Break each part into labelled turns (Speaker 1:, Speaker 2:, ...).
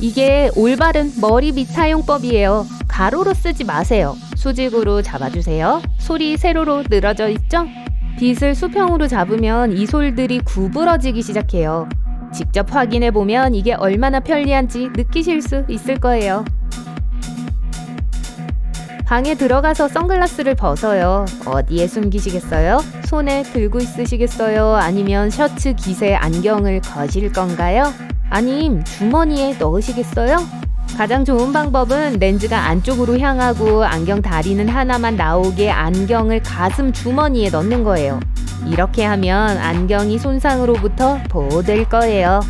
Speaker 1: 이게 올바른 머리빗 사용법이에요. 가로로 쓰지 마세요. 수직으로 잡아주세요. 솔이 세로로 늘어져 있죠? 빗을 수평으로 잡으면 이 솔들이 구부러지기 시작해요. 직접 확인해보면 이게 얼마나 편리한지 느끼실 수 있을 거예요. 방에 들어가서 선글라스를 벗어요. 어디에 숨기시겠어요? 손에 들고 있으시겠어요? 아니면 셔츠 깃에 안경을 거실 건가요? 아님 주머니에 넣으시겠어요? 가장 좋은 방법은 렌즈가 안쪽으로 향하고 안경 다리는 하나만 나오게 안경을 가슴 주머니에 넣는 거예요. 이렇게 하면 안경이 손상으로부터 보호될 거예요.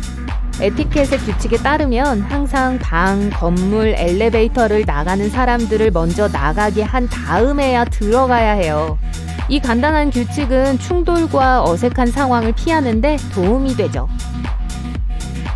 Speaker 1: 에티켓의 규칙에 따르면 항상 방, 건물, 엘리베이터를 나가는 사람들을 먼저 나가게 한 다음에야 들어가야 해요. 이 간단한 규칙은 충돌과 어색한 상황을 피하는데 도움이 되죠.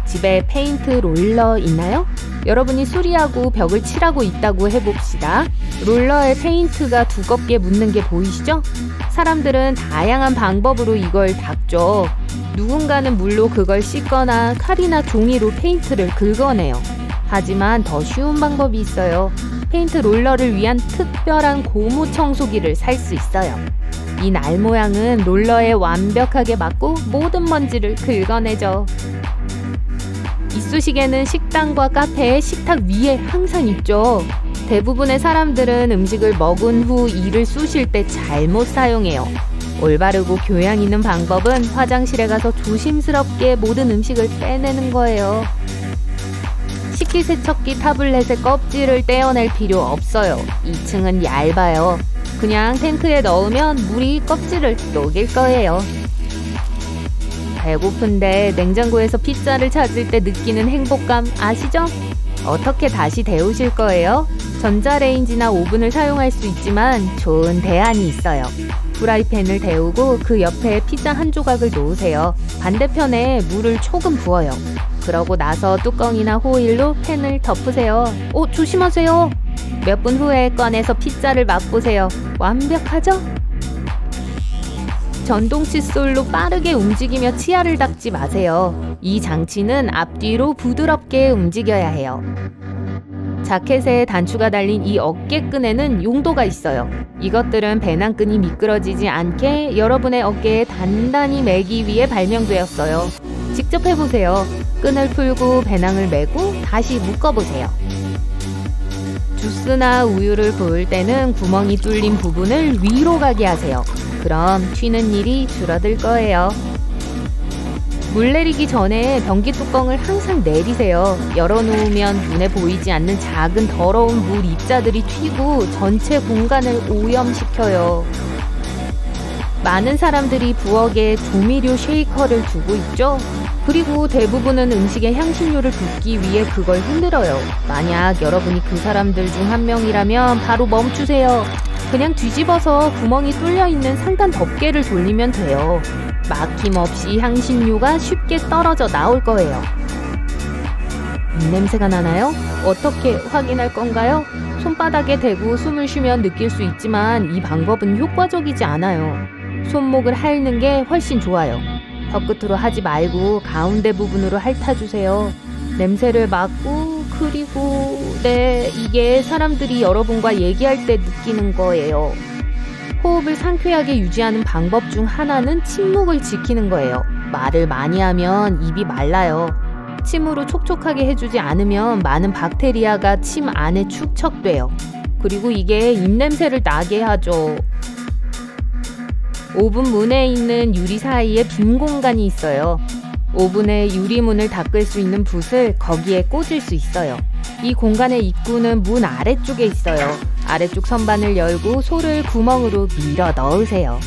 Speaker 1: 집에 페인트 롤러 있나요? 여러분이 수리하고 벽을 칠하고 있다고 해봅시다. 롤러에 페인트가 두껍게 묻는 게 보이시죠? 사람들은 다양한 방법으로 이걸 닦죠. 누군가는 물로 그걸 씻거나 칼이나 종이로 페인트를 긁어내요. 하지만 더 쉬운 방법이 있어요. 페인트 롤러를 위한 특별한 고무 청소기를 살 수 있어요. 이 날 모양은 롤러에 완벽하게 맞고 모든 먼지를 긁어내죠. 이쑤시개는 식당과 카페의 식탁 위에 항상 있죠. 대부분의 사람들은 음식을 먹은 후 이를 쑤실 때 잘못 사용해요. 올바르고 교양 있는 방법은 화장실에 가서 조심스럽게 모든 음식을 빼내는 거예요. 식기세척기 타블렛의 껍질을 떼어낼 필요 없어요. 2층은 얇아요. 그냥 탱크에 넣으면 물이 껍질을 녹일 거예요. 배고픈데 냉장고에서 피자를 찾을 때 느끼는 행복감 아시죠? 어떻게 다시 데우실 거예요? 전자레인지나 오븐을 사용할 수 있지만 좋은 대안이 있어요. 프라이팬을 데우고 그 옆에 피자 한 조각을 놓으세요. 반대편에 물을 조금 부어요. 그러고 나서 뚜껑이나 호일로 팬을 덮으세요. 조심하세요. 몇 분 후에 꺼내서 피자를 맛보세요. 완벽하죠? 전동 칫솔로 빠르게 움직이며 치아를 닦지 마세요. 이 장치는 앞뒤로 부드럽게 움직여야 해요. 자켓에 단추가 달린 이 어깨끈에는 용도가 있어요. 이것들은 배낭끈이 미끄러지지 않게 여러분의 어깨에 단단히 매기 위해 발명되었어요. 직접 해보세요. 끈을 풀고 배낭을 메고 다시 묶어보세요. 주스나 우유를 부을 때는 구멍이 뚫린 부분을 위로 가게 하세요. 그럼 튀는 일이 줄어들 거예요. 물 내리기 전에 변기 뚜껑을 항상 내리세요. 열어놓으면 눈에 보이지 않는 작은 더러운 물 입자들이 튀고 전체 공간을 오염시켜요. 많은 사람들이 부엌에 조미료 쉐이커를 두고 있죠? 그리고 대부분은 음식에 향신료를 붓기 위해 그걸 흔들어요. 만약 여러분이 그 사람들 중 한 명이라면 바로 멈추세요. 그냥 뒤집어서 구멍이 뚫려있는 상단 덮개를 돌리면 돼요. 막힘없이 향신료가 쉽게 떨어져 나올 거예요. 입냄새가 나나요? 어떻게 확인할 건가요? 손바닥에 대고 숨을 쉬면 느낄 수 있지만 이 방법은 효과적이지 않아요. 손목을 핥는 게 훨씬 좋아요. 혀끝으로 하지 말고 가운데 부분으로 핥아주세요. 냄새를 맡고 그리고 이게 사람들이 여러분과 얘기할 때 느끼는 거예요. 호흡을 상쾌하게 유지하는 방법 중 하나는 침묵을 지키는 거예요. 말을 많이 하면 입이 말라요. 침으로 촉촉하게 해주지 않으면 많은 박테리아가 침 안에 축적돼요. 그리고 이게 입냄새를 나게 하죠. 오븐 문에 있는 유리 사이에 빈 공간이 있어요. 오븐의 유리문을 닦을 수 있는 붓을 거기에 꽂을 수 있어요. 이 공간의 입구는 문 아래쪽에 있어요. 아래쪽 선반을 열고 솔을 구멍으로 밀어 넣으세요.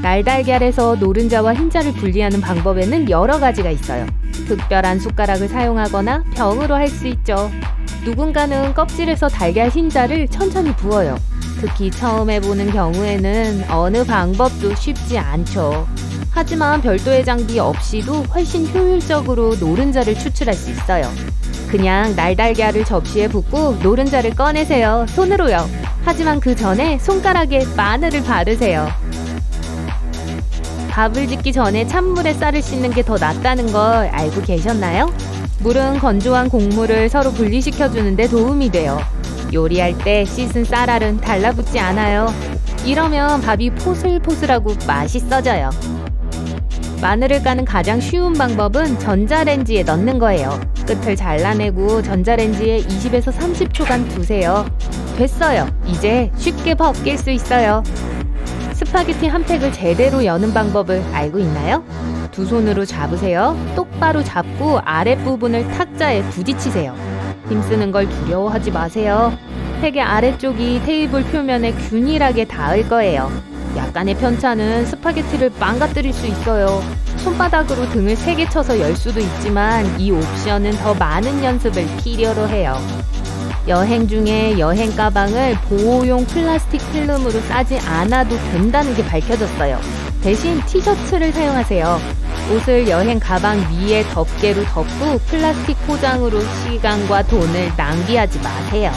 Speaker 1: 날달걀에서 노른자와 흰자를 분리하는 방법에는 여러 가지가 있어요. 특별한 숟가락을 사용하거나 병으로 할 수 있죠. 누군가는 껍질에서 달걀 흰자를 천천히 부어요. 특히 처음 해보는 경우에는 어느 방법도 쉽지 않죠. 하지만 별도의 장비 없이도 훨씬 효율적으로 노른자를 추출할 수 있어요. 그냥 날달걀을 접시에 붓고 노른자를 꺼내세요. 손으로요. 하지만 그 전에 손가락에 마늘을 바르세요. 밥을 짓기 전에 찬물에 쌀을 씻는 게 더 낫다는 걸 알고 계셨나요? 물은 건조한 곡물을 서로 분리시켜주는데 도움이 돼요. 요리할 때 씻은 쌀알은 달라붙지 않아요. 이러면 밥이 포슬포슬하고 맛있어져요. 마늘을 까는 가장 쉬운 방법은 전자레인지에 넣는 거예요. 끝을 잘라내고 전자레인지에 20에서 30초간 두세요. 됐어요. 이제 쉽게 벗길 수 있어요. 스파게티 한 팩을 제대로 여는 방법을 알고 있나요? 두 손으로 잡으세요. 똑바로 잡고 아랫부분을 탁자에 부딪히세요. 힘쓰는 걸 두려워하지 마세요. 팩의 아래쪽이 테이블 표면에 균일하게 닿을 거예요. 약간의 편차는 스파게티를 망가뜨릴 수 있어요. 손바닥으로 등을 세게 쳐서 열 수도 있지만 이 옵션은 더 많은 연습을 필요로 해요. 여행 중에 여행 가방을 보호용 플라스틱 필름으로 싸지 않아도 된다는 게 밝혀졌어요. 대신 티셔츠를 사용하세요. 옷을 여행 가방 위에 덮개로 덮고 플라스틱 포장으로 시간과 돈을 낭비하지 마세요.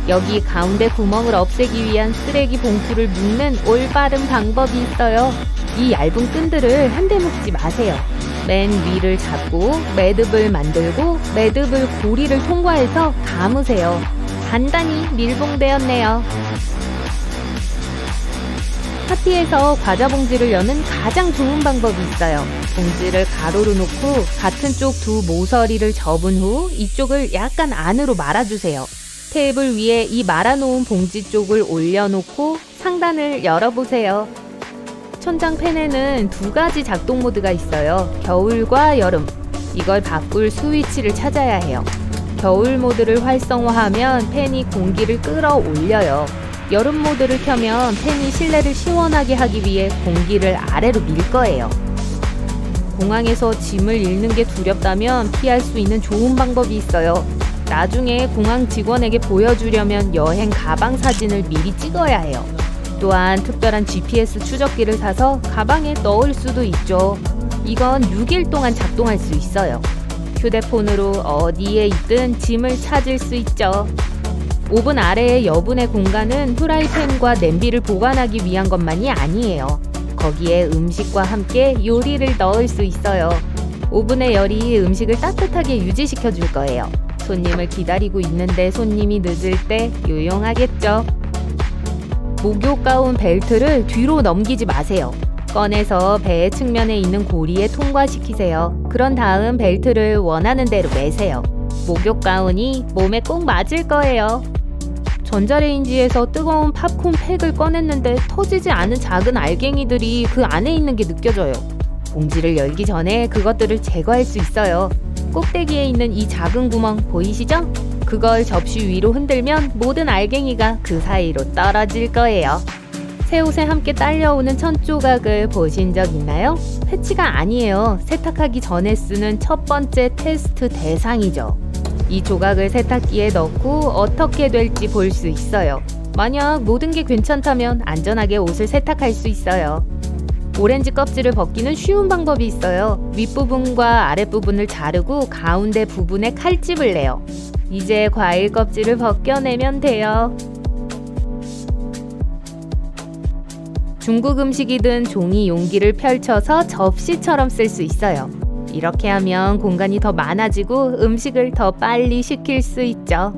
Speaker 1: 여기 가운데 구멍을 없애기 위한 쓰레기 봉투를 묶는 올바른 방법이 있어요. 이 얇은 끈들을 한데 묶지 마세요. 맨 위를 잡고 매듭을 만들고 매듭을 고리를 통과해서 감으세요. 간단히 밀봉되었네요. 파티에서 과자 봉지를 여는 가장 좋은 방법이 있어요. 봉지를 가로로 놓고 같은 쪽 두 모서리를 접은 후 이쪽을 약간 안으로 말아주세요. 테이블 위에 이 말아놓은 봉지 쪽을 올려놓고 상단을 열어보세요. 천장 팬에는 두 가지 작동 모드가 있어요. 겨울과 여름. 이걸 바꿀 스위치를 찾아야 해요. 겨울 모드를 활성화하면 팬이 공기를 끌어올려요. 여름 모드를 켜면 팬이 실내를 시원하게 하기 위해 공기를 아래로 밀 거예요. 공항에서 짐을 잃는 게 두렵다면 피할 수 있는 좋은 방법이 있어요. 나중에 공항 직원에게 보여주려면 여행 가방 사진을 미리 찍어야 해요. 또한 특별한 GPS 추적기를 사서 가방에 넣을 수도 있죠. 이건 6일 동안 작동할 수 있어요. 휴대폰으로 어디에 있든 짐을 찾을 수 있죠. 오븐 아래의 여분의 공간은 프라이팬과 냄비를 보관하기 위한 것만이 아니에요. 거기에 음식과 함께 요리를 넣을 수 있어요. 오븐의 열이 음식을 따뜻하게 유지시켜 줄 거예요. 손님을 기다리고 있는데 손님이 늦을 때 유용하겠죠. 목욕 가운 벨트를 뒤로 넘기지 마세요. 꺼내서 배 측면에 있는 고리에 통과시키세요. 그런 다음 벨트를 원하는 대로 매세요. 목욕 가운이 몸에 꼭 맞을 거예요. 전자레인지에서 뜨거운 팝콘 팩을 꺼냈는데 터지지 않은 작은 알갱이들이 그 안에 있는 게 느껴져요. 봉지를 열기 전에 그것들을 제거할 수 있어요. 꼭대기에 있는 이 작은 구멍 보이시죠? 그걸 접시 위로 흔들면 모든 알갱이가 그 사이로 떨어질 거예요. 새 옷에 함께 딸려오는 천 조각을 보신 적 있나요? 패치가 아니에요. 세탁하기 전에 쓰는 첫 번째 테스트 대상이죠. 이 조각을 세탁기에 넣고 어떻게 될지 볼 수 있어요. 만약 모든 게 괜찮다면 안전하게 옷을 세탁할 수 있어요. 오렌지 껍질을 벗기는 쉬운 방법이 있어요. 윗부분과 아랫부분을 자르고 가운데 부분에 칼집을 내요. 이제 과일 껍질을 벗겨내면 돼요. 중국 음식이든 종이 용기를 펼쳐서 접시처럼 쓸 수 있어요. 이렇게 하면 공간이 더 많아지고 음식을 더 빨리 식힐 수 있죠.